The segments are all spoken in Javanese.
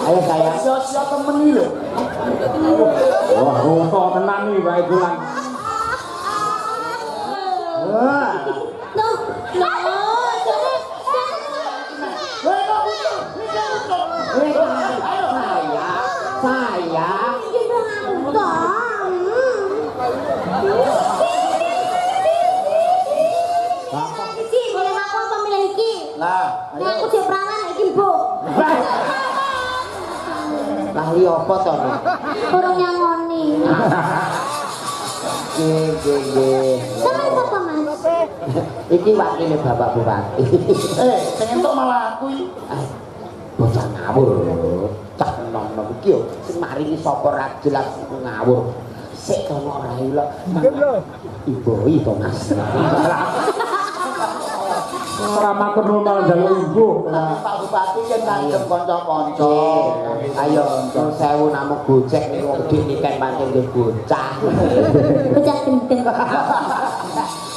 Ayo sayang. Sia-sia temen iki lho. Wah, roto tenan iki wae bulan. Wah. Tuh, Sayang. Iki boleh aku apa milih iki? Lah, Nek aku jek prangan iki, Bu. Lahli apa to? Kurang nyangoni. Nggih. Sampeyan sapa, Mas? Iki wakile Bapak Bupati. sing entuk malah aku iki. Bocah ngawur. Cah nom-nom iki yo sing maringi sapa ra jelas ngawur. Sik kono ora ilo. Ibu itu Mas. Ora matur nuwun njaluk ibu. Pak Bupati kan nganggep kanca-kanca. Ayo, nyuwun sewu namung gojek ning wong gedhe niken pancen nggih bocah. Bocah gendeng.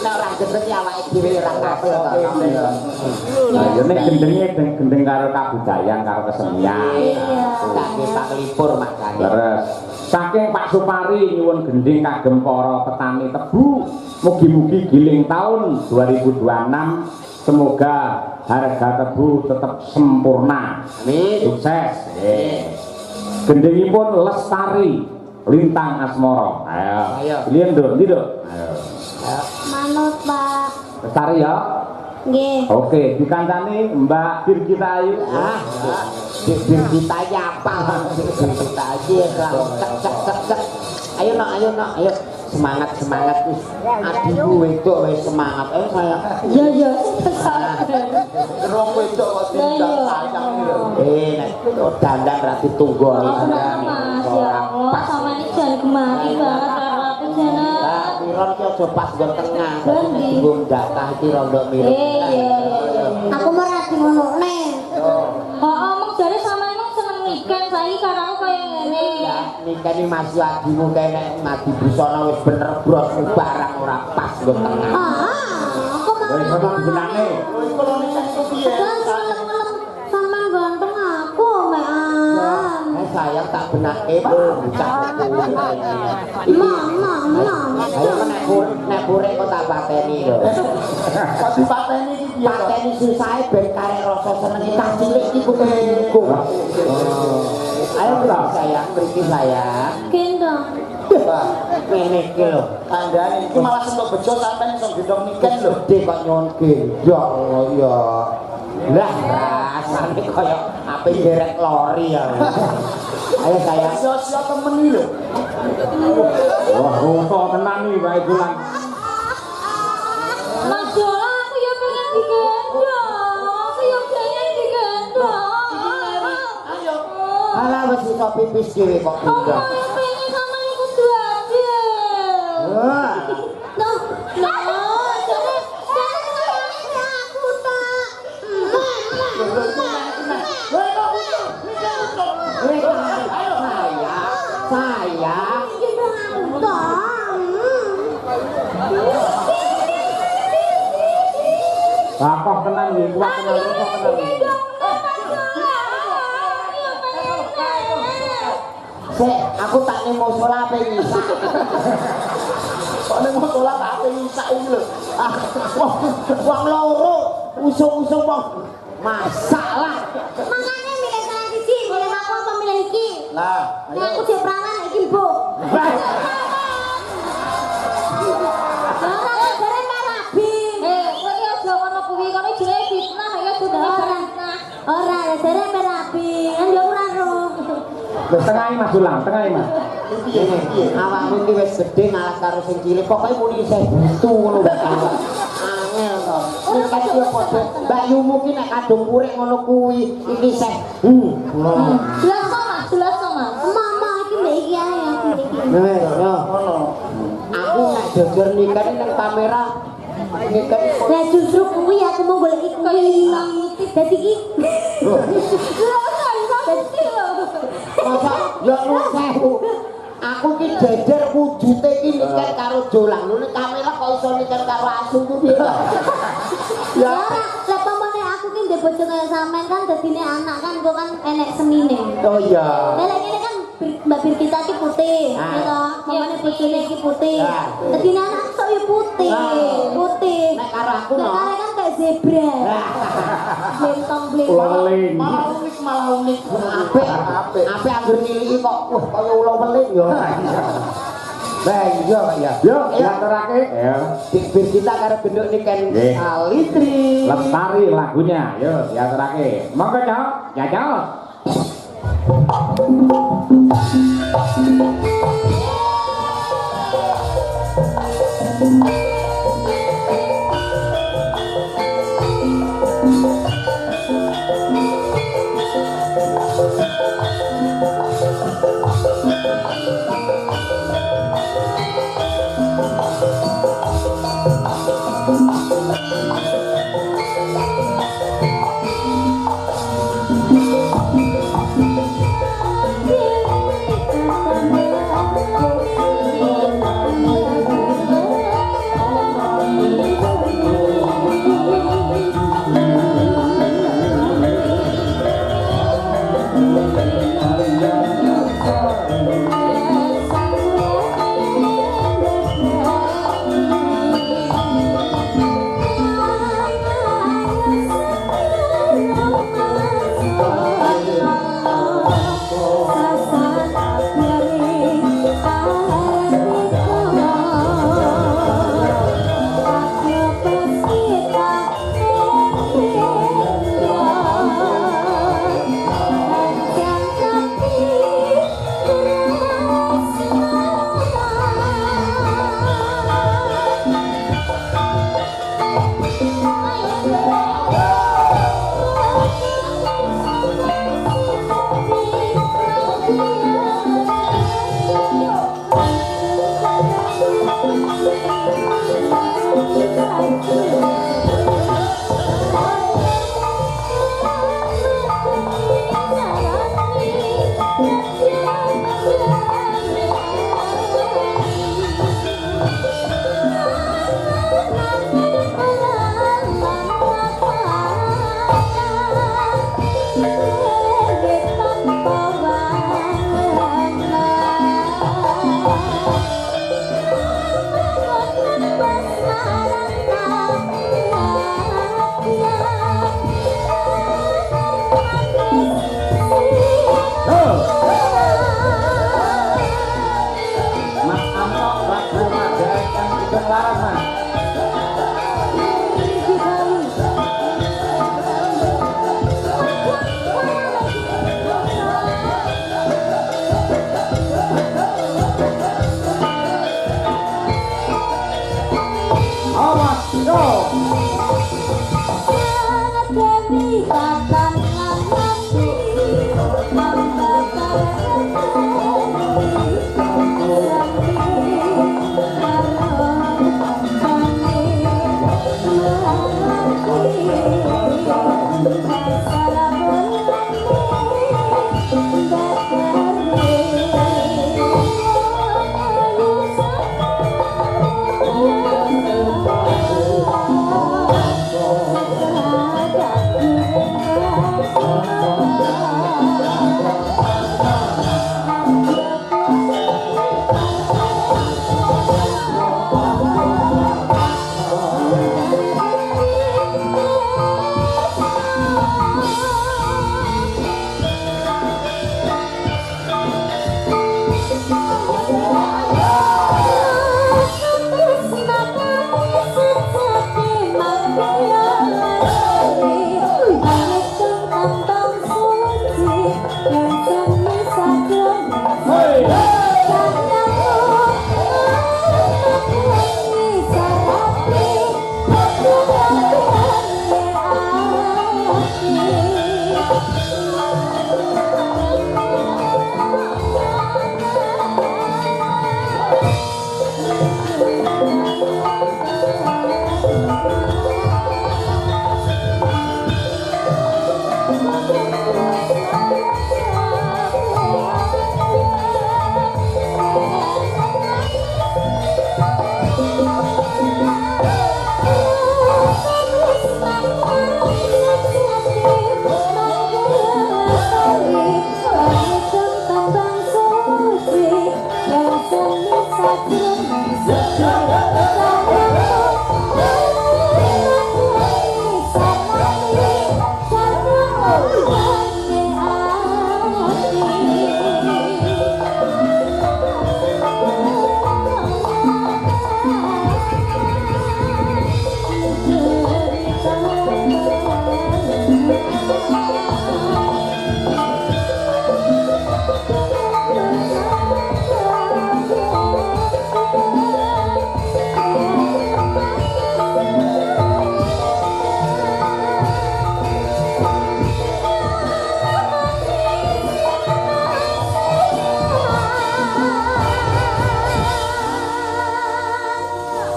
Nek ora gendeng ya awake dhewe ora kapil to. Nah, ya nek gendeng karo kabudayan karo kesenian. Iya. Kaki Pak Lipur makane. Leres. Saking Pak Supari nyuwun gending kagem para petani tebu, mugi-mugi giling tahun 2026 semoga harga tebu tetap sempurna. Amin. Sukses. Gendingipun lestari lintang asmara. Ayo. Liyen, Nduk, ndi, Nduk? Ayo. Manut, Pak. Lestari ya. Nggih. Oke, dikancani Mbak Birgita Ayu. Kita apa? Kita aja cek. Ayo nak. Semangat wis. Adikku wedok wis semangat. Ayo saya. Iya. Rong wedok kok tindak sayang iki lho. Nek dandan ra ditunggu. Mas, ya Allah, sama ini jangan kemari banget karo aku jane. Piron ki aja pas nggon tengah. Bendi. Tunggu datah iki rondo mirip. Iya. Aku mau rati ngonokne. Omong jare sama emang seneng niken saiki karo aku kaya ngene. Nikah ini masih adimu kaya mati busana wis bener bros barang ora pas nggon tengah. Aku mau. Wis ana benane. Kalau nikah itu piye? Ngelem sama ganteng aku, Mbak. Sayang tak benake bocah. Mama. Ayo nek burek kok tak pateni lho. Kok dipateni iki piye? Pateni susahe ben karek rasa seneng cah cilik iki kudu. Ayo sayang, mriki sayang. Gendong. Ngene iki lho. Kandhane iki malah sentuk bejo sampean iso gendong nikah lho. Gede kok nyuwun gendong ya. Lah rasane kaya ape derek lori ya. Ayo sayang. Sia-sia temen iki lho. Wah, roto tenan iki wae bulan. Mas Jola, aku ya pengen digendong. Ayo. Alah wis iso pipis dhewe kok Aku gendong. ya pengen sama iku duadil. Wah. Tuh, jare aku tak. Sayang. Gendong aku tak. Bapak tenan iki, kuat tenan roto tenan iki. Sik, aku tak ning musala ape ngisa. Kok ning musola tak ape ngisak iki lho. Wong loro usung-usung wong masalah. Makanya milih salah siji, milih aku apa milih iki? Lah, Nek aku jek prangan iki, Bu. Ora jare merabi. Kowe iki aja ngono kuwi, kono jenenge fitnah ya sudah fitnah. Ora, jare merabi. Kan yo ora ro. Wis tengahi Mas Ulang, tengahi Mas. Piye? Awakmu iki wis gedhe ngalah karo sing cilik. Pokoke muni isih butuh ngono Mbak. Angel to. Nek yo padha Mbak Yumu ki nek kadung urip ngono kuwi iki isih. Jelas sama. Mama iki mbek iki ae aku iki. Yo. Aku nek jujur nikah ning kamera nikah Lah justru kuwi aku mau golek iki kaya iki. Dadi iki. masa ya nuwun sewu. Aku ki jejer wujute ki nikah karo Jolang. Lho nek kamera kok iso nikah karo asu ku piye to? Ya ora, lah pamane aku ki di bojo kaya sampean kan dadine anak kan kok kan enek semine. Oh iya. Lek ngene kan Mbak Birgita iki putih, Ah. ya toh. Mamane bojone iki putih. Ah. Dadine anak sok yo putih. Ah. Putih. Nek karo aku Nek no. kare kan kayak zebra. Blentong Weling. Malah unik. Apik anggere niliki kok wah kaya ulo weling yo. Bah iya Pak ya. Yo, diaturake. Ya. Bir kita karo genduk niken Nggih. Salitri. Lestari lagunya. Yo, diaturake. Monggo, Cok. Ya, Cok.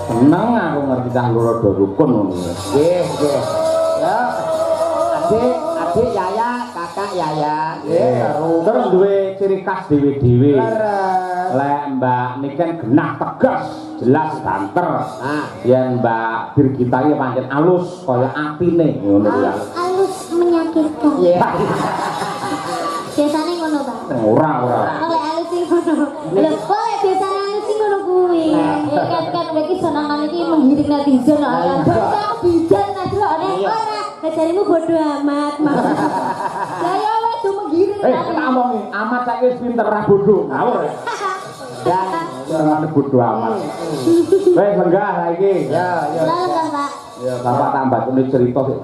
Seneng aku ngerti cah loro do rukun ngono. Nggih, nggih. Ya. Adik Yaya, kakak Yaya. Nggih, Terus duwe ciri khas dhewe-dhewe. leres. Lek Mbak niken genah tegas, jelas banter. Nah, Yen Mbak Birgita iki pancen alus kaya atine ngono ya. Halus menyakitkan. iya. Biasanya ngono, Bang. Ora. Oleh halus sing ngono. Lho, kok biasanya halus sing ngono kuwi. Kan iki senangan iki menggiring netizen kok. Aku bijan nadrone ora. Jarimu bodo amat, Mas. Lah ya wis do menggiring. Tak omongi, amat saiki wis pinter ra bodho. Ngawur. Dan Ora bodho amat. Wis lenggah saiki. ya, ya. Lah, Pak. Ya, Bapak tambah cerita sik